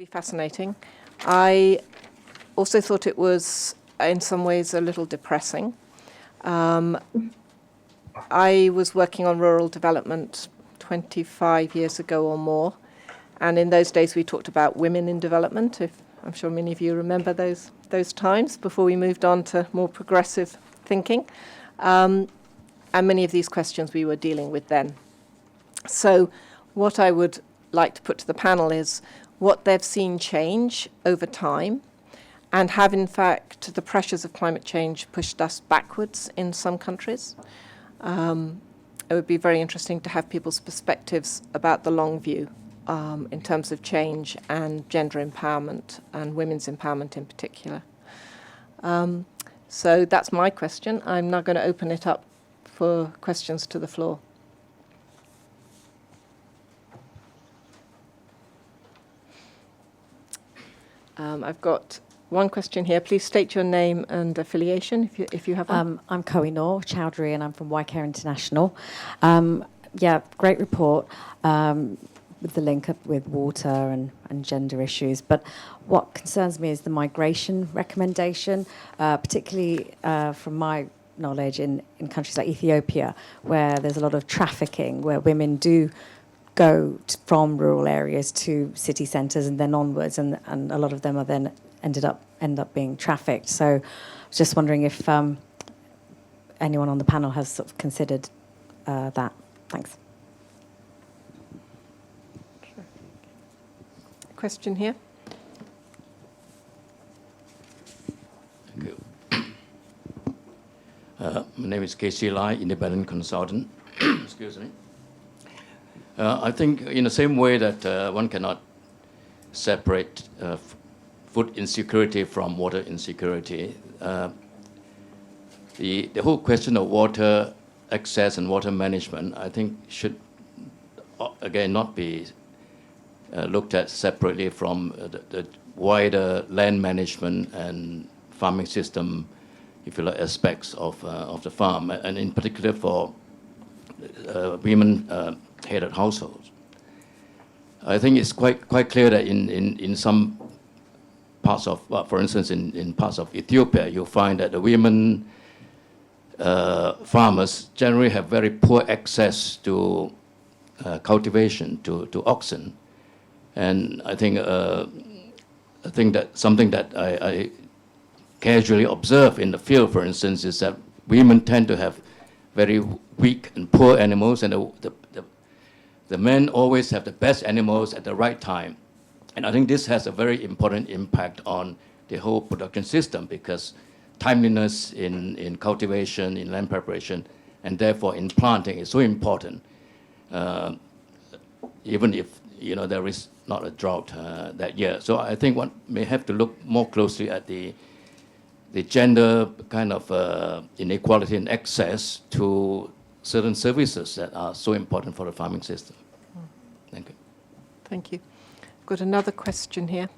really fascinating. I also thought it was, in some ways, a little depressing. I was working on rural development 25 years ago or more, and in those days we talked about women in development. I'm sure many of you remember those times before we moved on to more progressive thinking. And many of these questions we were dealing with then. So what I would like to put to the panel is what they've seen change over time, and have in fact the pressures of climate change pushed us backwards in some countries. It would be very interesting to have people's perspectives about the long view in terms of change and gender empowerment and women's empowerment in particular. So that's my question. I'm now going to open it up for questions to the floor. I've got one question here. Please state your name and affiliation if you have one. I'm Kohinoor Chowdhury and I'm from YCare International. Yeah, great report with the link up with water and gender issues. But what concerns me is the migration recommendation, particularly from my knowledge in countries like Ethiopia, where there's a lot of trafficking, where women do go from rural areas to city centres and then onwards, and a lot of them are then end up being trafficked. So I was just wondering if anyone on the panel has sort of considered that. Thanks. Sure. Question here. Thank you. My name is Casey Lai, independent consultant. Excuse me. I think in the same way that one cannot separate food insecurity from water insecurity, the whole question of water access and water management, I think, should again not be looked at separately from the wider land management and farming system, if you like, aspects of the farm, and in particular for women-headed households. I think it's quite clear that in some parts of, for instance, in parts of Ethiopia, you'll find that the women farmers generally have very poor access to cultivation, to oxen. And I think that something that I casually observe in the field, for instance, is that women tend to have very weak and poor animals, and the men always have the best animals at the right time. And I think this has a very important impact on the whole production system, because timeliness in cultivation, in land preparation, and therefore in planting is so important, even if there is not a drought that year. So I think one may have to look more closely at the gender kind of inequality in access to certain services that are so important for the farming system. Thank you. Thank you. Got another question here.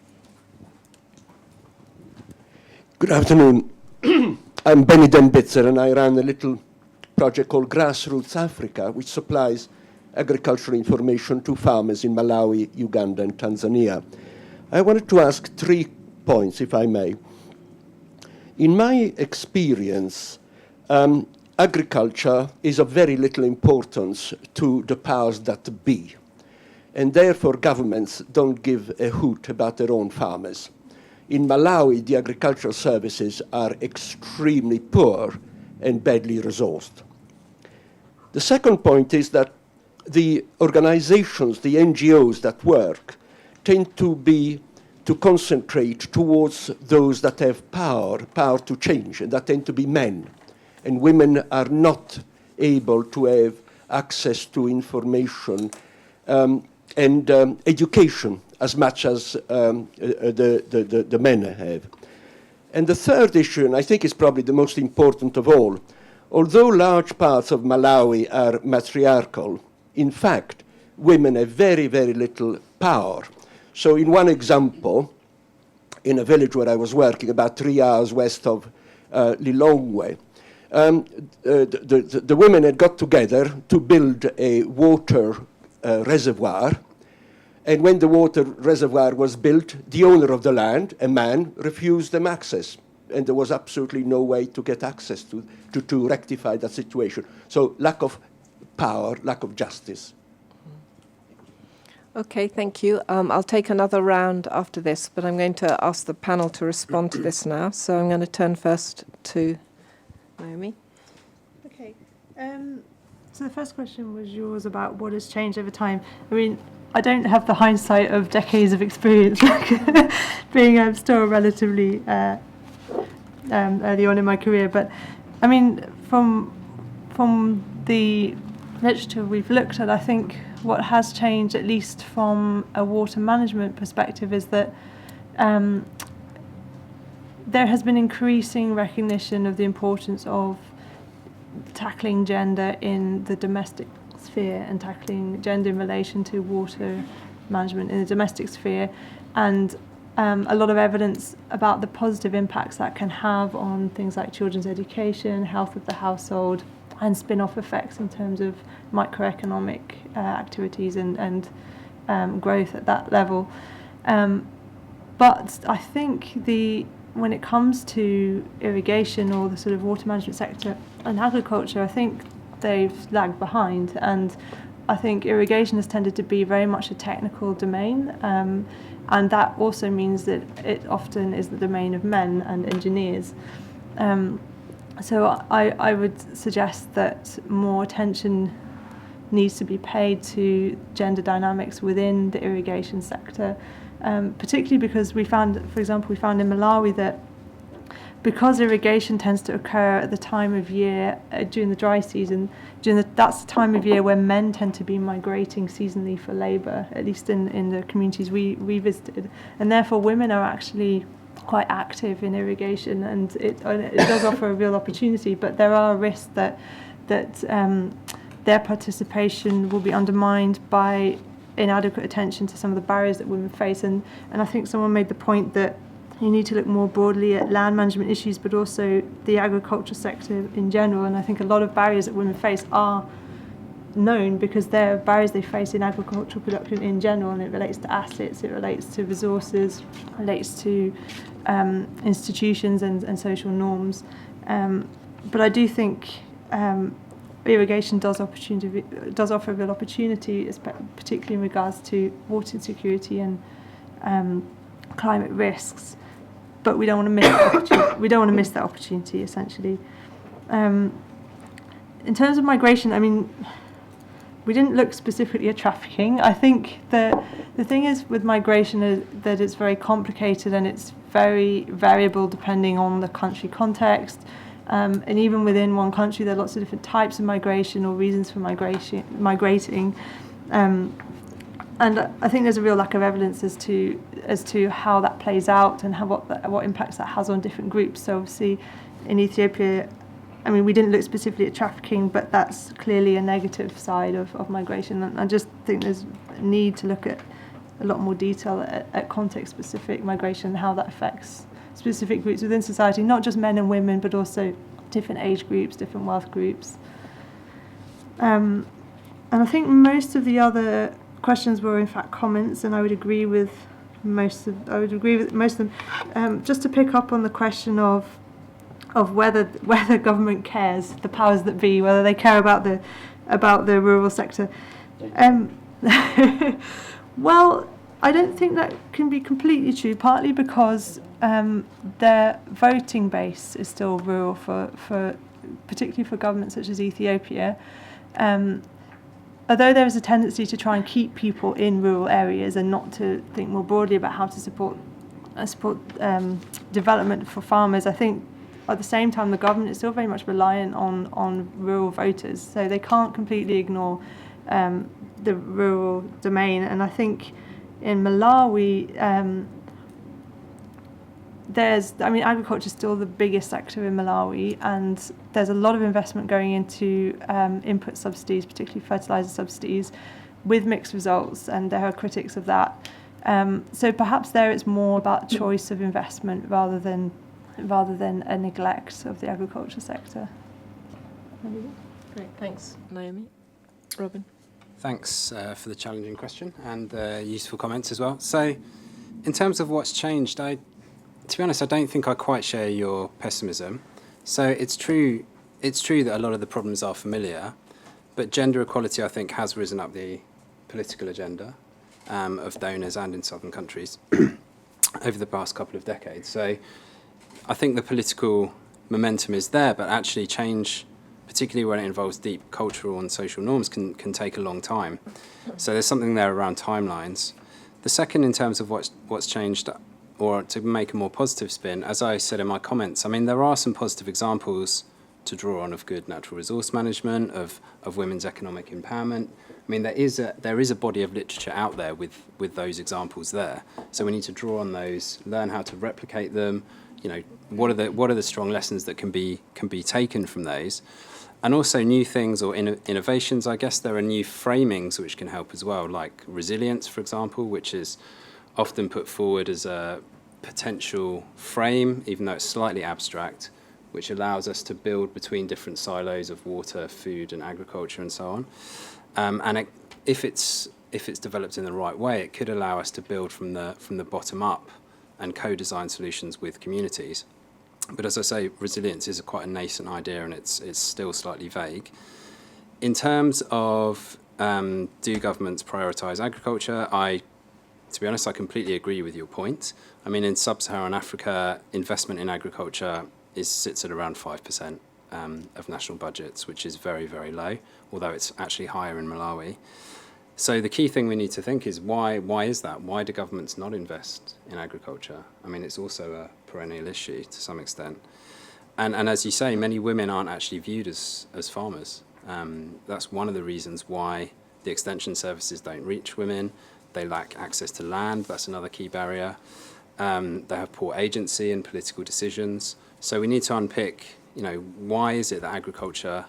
Good afternoon. I'm Benny Denbitzer, and I run a little project called Grassroots Africa, which supplies agricultural information to farmers in Malawi, Uganda, and Tanzania. I wanted to ask 3 points, if I may. In my experience, agriculture is of very little importance to the powers that be, and therefore governments don't give a hoot about their own farmers. In Malawi, the agricultural services are extremely poor and badly resourced. The second point is that the organizations, the NGOs that work, tend to concentrate towards those that have power to change, and that tend to be men. And women are not able to have access to information and education as much as the men have. And the third issue, and I think is probably the most important of all, although large parts of Malawi are matriarchal, in fact, women have very, very little power. So in one example, in a village where I was working, about 3 hours west of Lilongwe, the women had got together to build a water reservoir, And when the water reservoir was built, the owner of the land, a man, refused them access. And there was absolutely no way to get access to rectify that situation. So lack of power, lack of justice. Okay, thank you. I'll take another round after this, but I'm going to ask the panel to respond to this now. So I'm going to turn first to Naomi. Okay. So the first question was yours about what has changed over time. I mean, I don't have the hindsight of decades of experience, being still relatively early on in my career. But I mean, from the literature we've looked at, I think what has changed, at least from a water management perspective, is that there has been increasing recognition of the importance of tackling gender in the domestic sphere and tackling gender in relation to water management in the domestic sphere, and a lot of evidence about the positive impacts that can have on things like children's education, health of the household, and spin-off effects in terms of microeconomic activities and growth at that level. But I think when it comes to irrigation or the sort of water management sector and agriculture, I think they've lagged behind, and I think irrigation has tended to be very much a technical domain, and that also means that it often is the domain of men and engineers. So I would suggest that more attention needs to be paid to gender dynamics within the irrigation sector, particularly because we found in Malawi that because irrigation tends to occur at the time of year during the dry season, that's the time of year when men tend to be migrating seasonally for labour, at least in the communities we visited, and therefore women are actually quite active in irrigation, and it does offer a real opportunity, but there are risks that their participation will be undermined by inadequate attention to some of the barriers that women face, and I think someone made the point that you need to look more broadly at land management issues, but also the agriculture sector in general. And I think a lot of barriers that women face are known because they're barriers they face in agricultural production in general, and it relates to assets, it relates to resources, it relates to institutions and social norms. But I do think irrigation does offer a real opportunity, particularly in regards to water insecurity and climate risks. But we don't want to miss that opportunity. We don't want to miss that opportunity, essentially. In terms of migration, I mean, we didn't look specifically at trafficking. I think the thing is with migration is that it's very complicated and it's very variable depending on the country context. And even within one country, there are lots of different types of migration or reasons for migrating. And I think there's a real lack of evidence as to how that plays out and what impacts that has on different groups. So obviously, in Ethiopia, I mean, we didn't look specifically at trafficking, but that's clearly a negative side of migration. And I just think there's a need to look at a lot more detail at context-specific migration and how that affects specific groups within society, not just men and women, but also different age groups, different wealth groups. And I think most of the other questions were in fact comments, and I would agree with most of them. Just to pick up on the question of whether government cares, the powers that be, whether they care about the rural sector. Well, I don't think that can be completely true, partly because their voting base is still rural, for particularly for governments such as Ethiopia. Although there is a tendency to try and keep people in rural areas and not to think more broadly about how to support development for farmers, I think at the same time the government is still very much reliant on rural voters, so they can't completely ignore the rural domain. And I think in Malawi, agriculture is still the biggest sector in Malawi, and there's a lot of investment going into input subsidies, particularly fertilizer subsidies, with mixed results, and there are critics of that. So perhaps there it's more about choice of investment rather than a neglect of the agriculture sector. Great, thanks, Naomi. Robin? Thanks for the challenging question and useful comments as well. So, in terms of what's changed, to be honest, I don't think I quite share your pessimism. So it's true that a lot of the problems are familiar, but gender equality, I think, has risen up the political agenda of donors and in southern countries over the past couple of decades. So I think the political momentum is there, but actually change, particularly when it involves deep cultural and social norms, can take a long time. So there's something there around timelines. The second, in terms of what's changed, or to make a more positive spin, as I said in my comments, I mean, there are some positive examples to draw on of good natural resource management, of women's economic empowerment. I mean, there is a body of literature out there with those examples there. So we need to draw on those, learn how to replicate them. You know, what are the strong lessons that can be taken from those, and also new things or innovations. I guess there are new framings which can help as well, like resilience, for example, which is often put forward as a potential frame, even though it's slightly abstract, which allows us to build between different silos of water, food, and agriculture, and so on. If it's developed in the right way, it could allow us to build from the bottom up and co-design solutions with communities. But as I say, resilience is quite a nascent idea, and it's still slightly vague. In terms of do governments prioritise agriculture, to be honest, I completely agree with your point. I mean, in sub-Saharan Africa, investment in agriculture sits at around 5% of national budgets, which is very, very low, although it's actually higher in Malawi. So the key thing we need to think is why is that? Why do governments not invest in agriculture? I mean, it's also a perennial issue to some extent. And as you say, many women aren't actually viewed as farmers. That's one of the reasons why the extension services don't reach women. They lack access to land. That's another key barrier. They have poor agency in political decisions. So we need to unpick, why is it that agriculture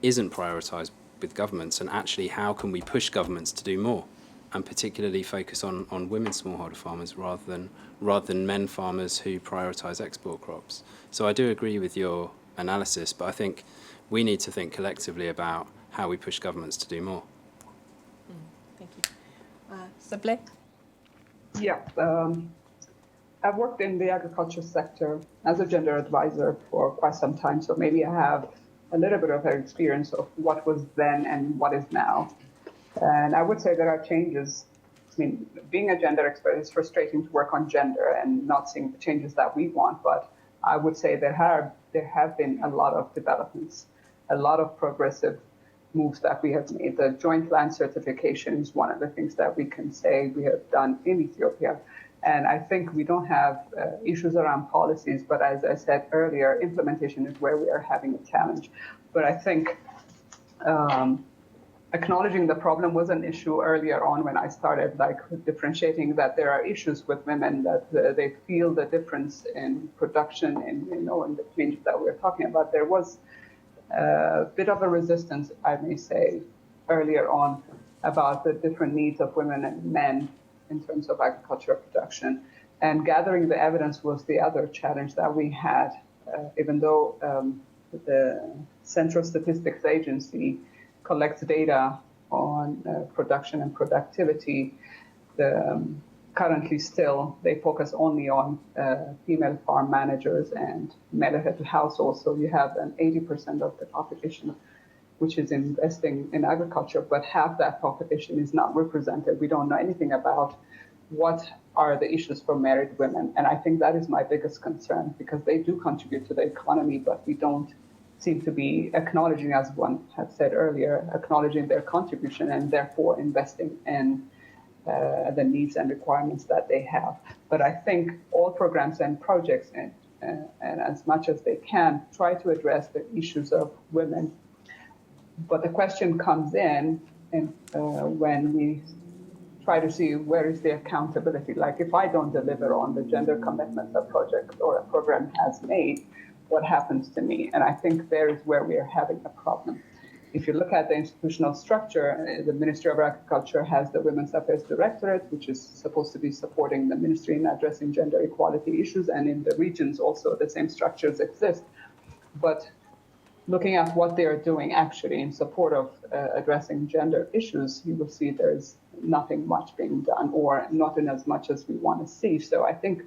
isn't prioritised with governments, and actually how can we push governments to do more, and particularly focus on women smallholder farmers rather than men farmers who prioritise export crops. So I do agree with your analysis, but I think we need to think collectively about how we push governments to do more. Thank you. Sibley? Yeah, I've worked in the agriculture sector as a gender advisor for quite some time, so maybe I have a little bit of an experience of what was then and what is now. And I would say there are changes. I mean, being a gender expert is frustrating to work on gender and not seeing the changes that we want, but I would say there have been a lot of developments, a lot of progressive moves that we have made. The joint land certification is one of the things that we can say we have done in Ethiopia. And I think we don't have issues around policies, but as I said earlier, implementation is where we are having a challenge. But I think acknowledging the problem was an issue earlier on when I started, like differentiating that there are issues with women, that they feel the difference in production and, in the change that we're talking about. There was a bit of a resistance, I may say, earlier on about the different needs of women and men in terms of agricultural production. And gathering the evidence was the other challenge that we had, even though the Central Statistics Agency collects data on production and productivity. Currently still, they focus only on female farm managers and male-headed households. So you have an 80% of the population which is investing in agriculture, but half that population is not represented. We don't know anything about what are the issues for married women. And I think that is my biggest concern, because they do contribute to the economy, but we don't seem to be acknowledging, as one had said earlier, acknowledging their contribution and therefore investing in the needs and requirements that they have. But I think all programs and projects, and as much as they can, try to address the issues of women. But the question comes in when we try to see where is the accountability. Like, if I don't deliver on the gender commitment a project or a program has made, what happens to me? And I think there is where we are having a problem. If you look at the institutional structure, the Ministry of Agriculture has the Women's Affairs Directorate, which is supposed to be supporting the ministry in addressing gender equality issues. And in the regions also, the same structures exist. But looking at what they are doing actually in support of addressing gender issues, you will see there's nothing much being done, or not in as much as we want to see. So I think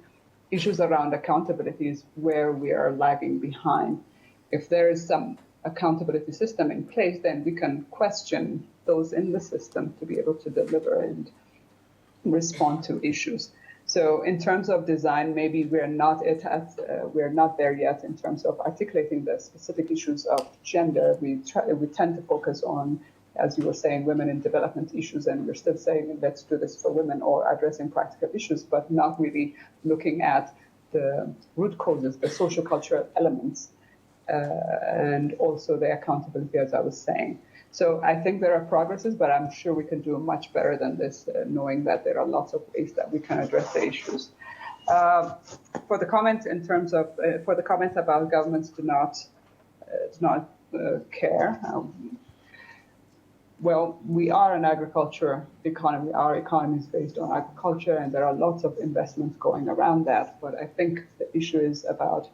issues around accountability is where we are lagging behind. If there is some accountability system in place, then we can question those in the system to be able to deliver and respond to issues. So in terms of design, maybe we're not there yet in terms of articulating the specific issues of gender. We tend to focus on, as you were saying, women in development issues, and we're still saying let's do this for women or addressing practical issues, but not really looking at the root causes, the social cultural elements, and also the accountability, as I was saying. So I think there are progresses, but I'm sure we can do much better than this, knowing that there are lots of ways that we can address the issues. For the comments about governments do not care. Well, we are an agriculture economy. Our economy is based on agriculture, and there are lots of investments going around that. But I think the issue is about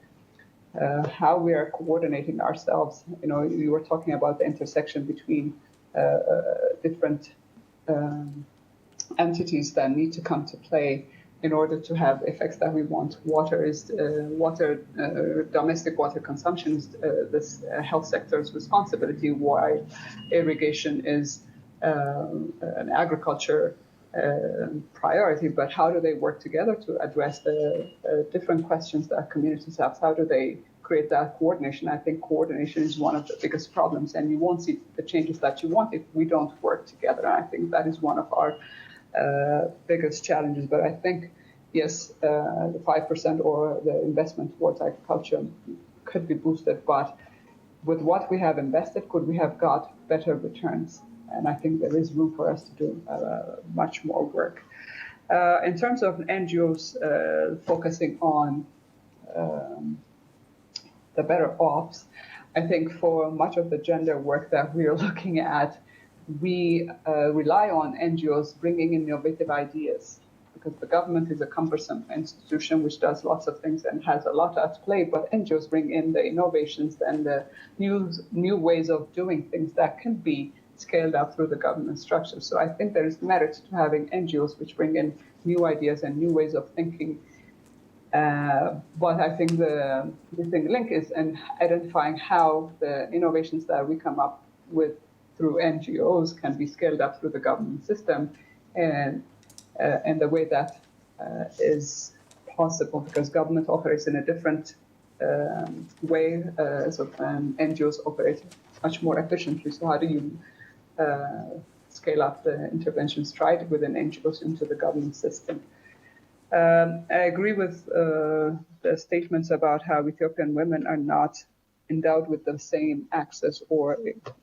how we are coordinating ourselves. You were talking about the intersection between different entities that need to come to play in order to have effects that we want. Domestic water consumption is this health sector's responsibility, while irrigation is an agriculture priority. But how do they work together to address the different questions that communities have? How do they create that coordination? I think coordination is one of the biggest problems, and you won't see the changes that you want if we don't work together. And I think that is one of our biggest challenges. But I think, yes, the 5% or the investment towards agriculture could be boosted, but with what we have invested, could we have got better returns? And I think there is room for us to do much more work. In terms of NGOs focusing on the better offs, I think for much of the gender work that we are looking at, we rely on NGOs bringing innovative ideas, because the government is a cumbersome institution which does lots of things and has a lot at play, but NGOs bring in the innovations and the new ways of doing things that can be scaled up through the government structure. So I think there is merit to having NGOs which bring in new ideas and new ways of thinking. But I think the missing link is in identifying how the innovations that we come up with through NGOs can be scaled up through the government system, and the way that is possible, because government operates in a different way, NGOs operate much more efficiently. So how do you scale up the interventions tried within NGOs into the government system? I agree with the statements about how Ethiopian women are not endowed with the same access, or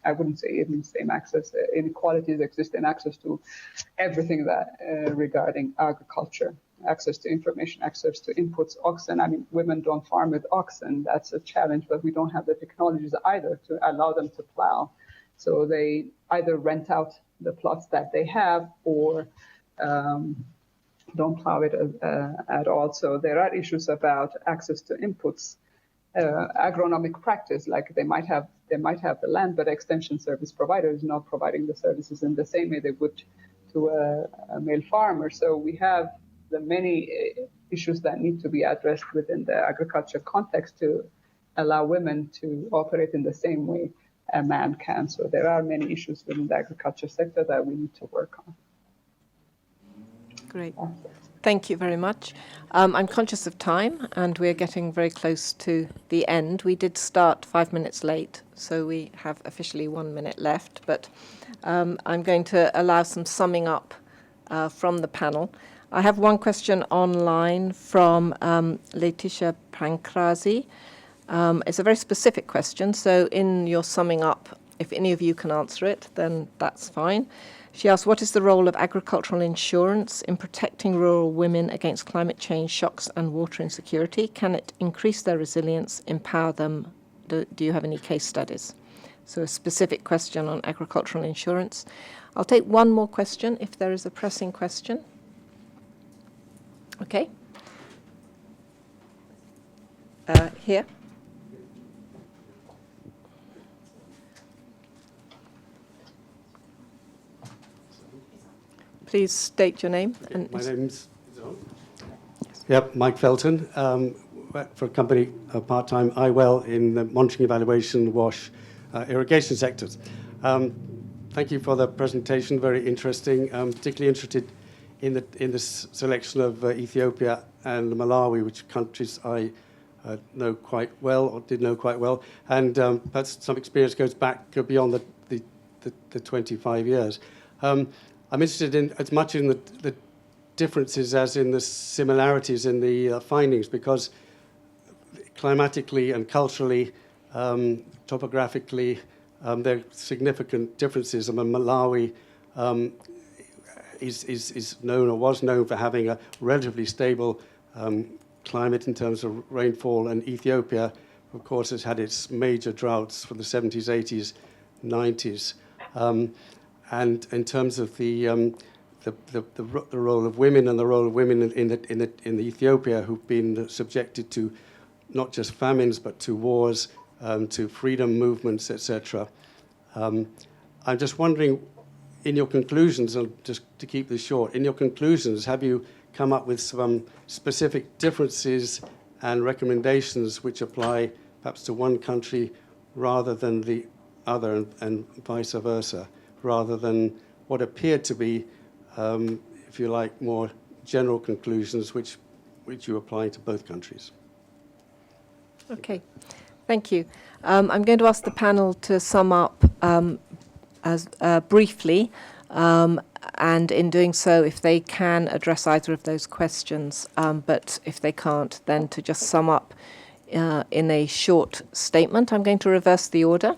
I wouldn't say even same access. Inequalities exist in access to everything that regarding agriculture, access to information, access to inputs, oxen. I mean, women don't farm with oxen. That's a challenge, but we don't have the technologies either to allow them to plow. So they either rent out the plots that they have, or don't plow it at all. So there are issues about access to inputs, agronomic practice, like they might have the land, but extension service provider is not providing the services in the same way they would to a male farmer. So we have the many issues that need to be addressed within the agriculture context to allow women to operate in the same way a man can. So there are many issues within the agriculture sector that we need to work on. Great. Thank you very much. I'm conscious of time, and we're getting very close to the end. We did start 5 minutes late, so we have officially 1 minute left, but I'm going to allow some summing up from the panel. I have one question online from Letitia Pankrazi. It's a very specific question, so in your summing up, if any of you can answer it, then that's fine. She asks, what is the role of agricultural insurance in protecting rural women against climate change shocks and water insecurity? Can it increase their resilience, empower them? Do you have any case studies? So a specific question on agricultural insurance. I'll take one more question if there is a pressing question. Okay. Here. please state your name. And My name's Mike Felton. Work for a company part-time, iWell, in the monitoring, evaluation, wash, irrigation sectors. Thank you for the presentation. Very interesting. I'm particularly interested in the selection of Ethiopia and Malawi, which countries I know quite well, or did know quite well, and perhaps some experience goes back beyond the 25 years. I'm interested in as much in the differences as in the similarities in the findings, because climatically and culturally, topographically, there are significant differences. I mean, Malawi is known, or was known, for having a relatively stable climate in terms of rainfall, and Ethiopia, of course, has had its major droughts from the 70s, 80s, 90s. And in terms of the role of women and the role of women in Ethiopia, who've been subjected to not just famines but to wars, to freedom movements, etc. I'm just wondering, in your conclusions, and just to keep this short, in your conclusions, have you come up with some specific differences and recommendations which apply perhaps to one country rather than the other, and vice versa, rather than what appeared to be, if you like, more general conclusions which you apply to both countries? Okay, thank you. I'm going to ask the panel to sum up as briefly, and in doing so, if they can address either of those questions, but if they can't, then to just sum up in a short statement. I'm going to reverse the order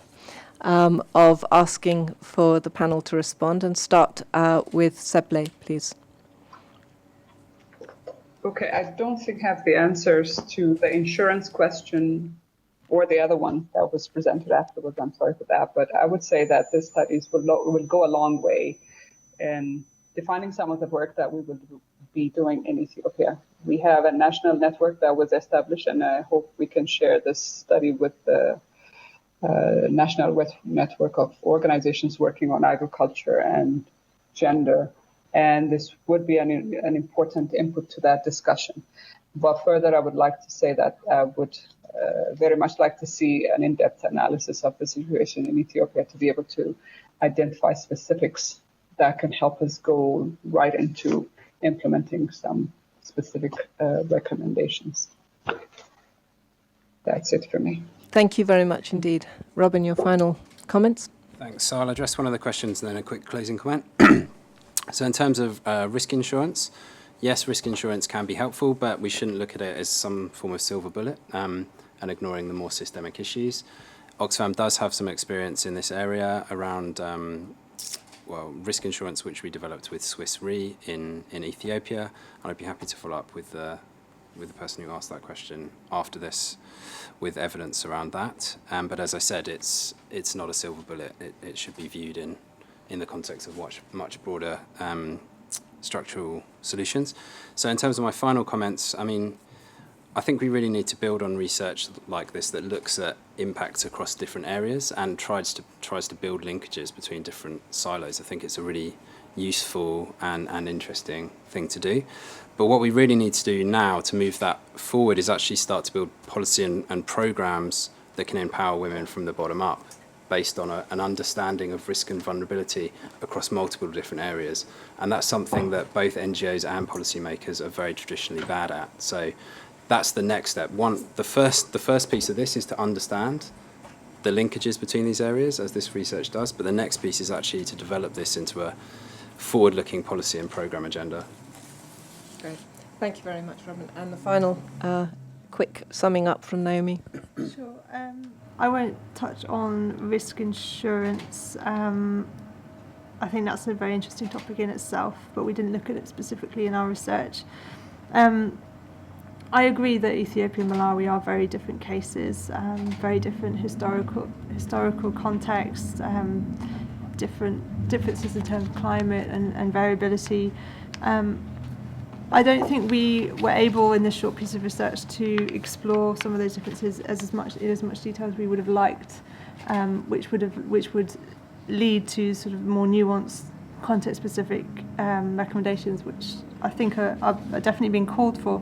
of asking for the panel to respond, and start with Seble, please. Okay, I don't think I have the answers to the insurance question or the other one that was presented afterwards. I'm sorry for that, but I would say that these studies will go a long way in defining some of the work that we will be doing in Ethiopia. We have a national network that was established, and I hope we can share this study with the national network of organizations working on agriculture and gender. And this would be an important input to that discussion. But further, I would like to say that I would very much like to see an in-depth analysis of the situation in Ethiopia to be able to identify specifics that can help us go right into implementing some specific recommendations. That's it for me. Thank you very much indeed. Robin, your final comments? Thanks. So I'll address one of the questions and then a quick closing comment. So in terms of risk insurance, yes, risk insurance can be helpful, but we shouldn't look at it as some form of silver bullet and ignoring the more systemic issues. Oxfam does have some experience in this area around risk insurance, which we developed with Swiss Re in Ethiopia. And I'd be happy to follow up with the person who asked that question after this with evidence around that. But as I said, it's not a silver bullet. It should be viewed in the context of much broader structural solutions. So in terms of my final comments, I think we really need to build on research like this that looks at impacts across different areas and tries to build linkages between different silos. I think it's a really useful and interesting thing to do. But what we really need to do now to move that forward is actually start to build policy and programs that can empower women from the bottom up, based on an understanding of risk and vulnerability across multiple different areas. And that's something that both NGOs and policymakers are very traditionally bad at. So that's the next step. The first piece of this is to understand the linkages between these areas, as this research does, but the next piece is actually to develop this into a forward-looking policy and program agenda. Great. Thank you very much, Robin. And the final quick summing up from Naomi. Sure. I won't touch on risk insurance. I think that's a very interesting topic in itself, but we didn't look at it specifically in our research. I agree that Ethiopia and Malawi are very different cases, very different historical contexts, differences in terms of climate and variability. I don't think we were able in this short piece of research to explore some of those differences in as much detail as we would have liked, which would lead to sort of more nuanced context-specific recommendations, which I think are definitely being called for.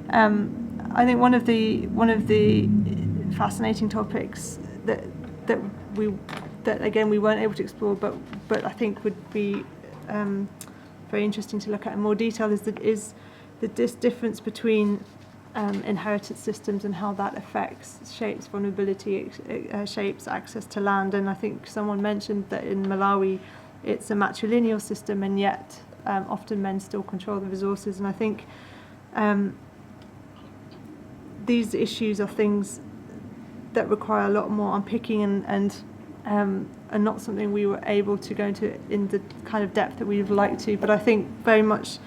I think one of the fascinating topics that again we weren't able to explore, but I think would be very interesting to look at in more detail is the difference between inheritance systems and how that shapes vulnerability, shapes access to land. And I think someone mentioned that in Malawi it's a matrilineal system, and yet often men still control the resources. And I think these issues are things that require a lot more unpicking and not something we were able to go into in the kind of depth that we would like to. But I think very much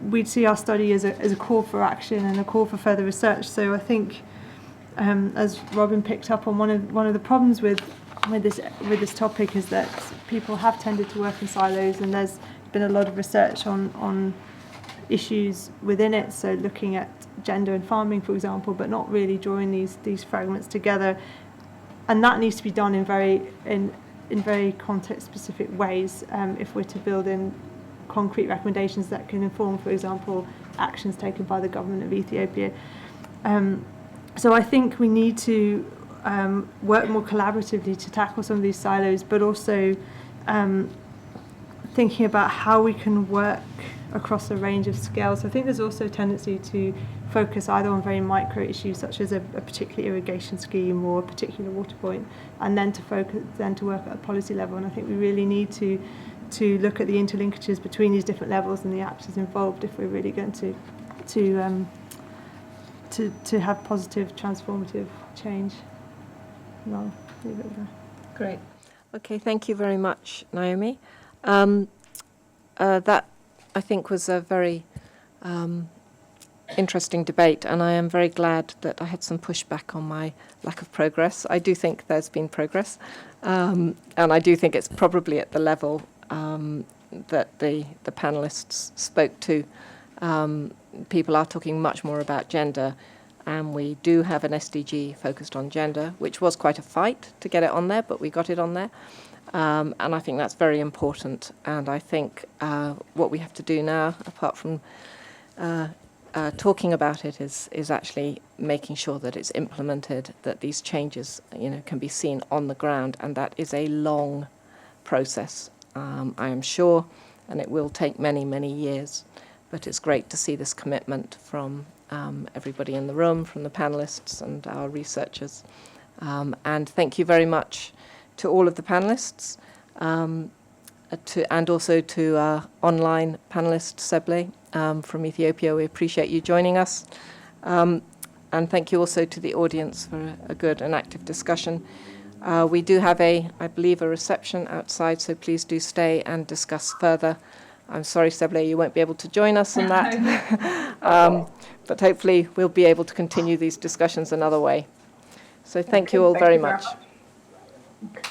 we'd see our study as a call for action and a call for further research. So I think, as Robin picked up on, one of the problems with this topic is that people have tended to work in silos, and there's been a lot of research on issues within it. So looking at gender and farming, for example, but not really drawing these fragments together, and that needs to be done in very context-specific ways if we're to build in concrete recommendations that can inform, for example, actions taken by the government of Ethiopia. So I think we need to work more collaboratively to tackle some of these silos, but also thinking about how we can work across a range of scales. So I think there's also a tendency to focus either on very micro issues such as a particular irrigation scheme or a particular water point, and then to work at a policy level. And I think we really need to look at the interlinkages between these different levels and the actors involved if we're really going to have positive, transformative change. And I'll leave it there. Great. Okay, thank you very much, Naomi. That, I think, was a very interesting debate, and I am very glad that I had some pushback on my lack of progress. I do think there's been progress, and I do think it's probably at the level that the panelists spoke to. People are talking much more about gender, and we do have an SDG focused on gender, which was quite a fight to get it on there, but we got it on there. And I think that's very important. And I think what we have to do now, apart from talking about it, is actually making sure that it's implemented, that these changes, can be seen on the ground, and that is a long process. I am sure, and it will take many, many years, but it's great to see this commitment from everybody in the room, from the panelists and our researchers. And thank you very much to all of the panelists, and also to our online panelist, Seble, from Ethiopia. We appreciate you joining us. And thank you also to the audience for a good and active discussion. We do have I believe, a reception outside, so please do stay and discuss further. I'm sorry, Seble, you won't be able to join us in that. But hopefully we'll be able to continue these discussions another way. So thank you all very much. Okay.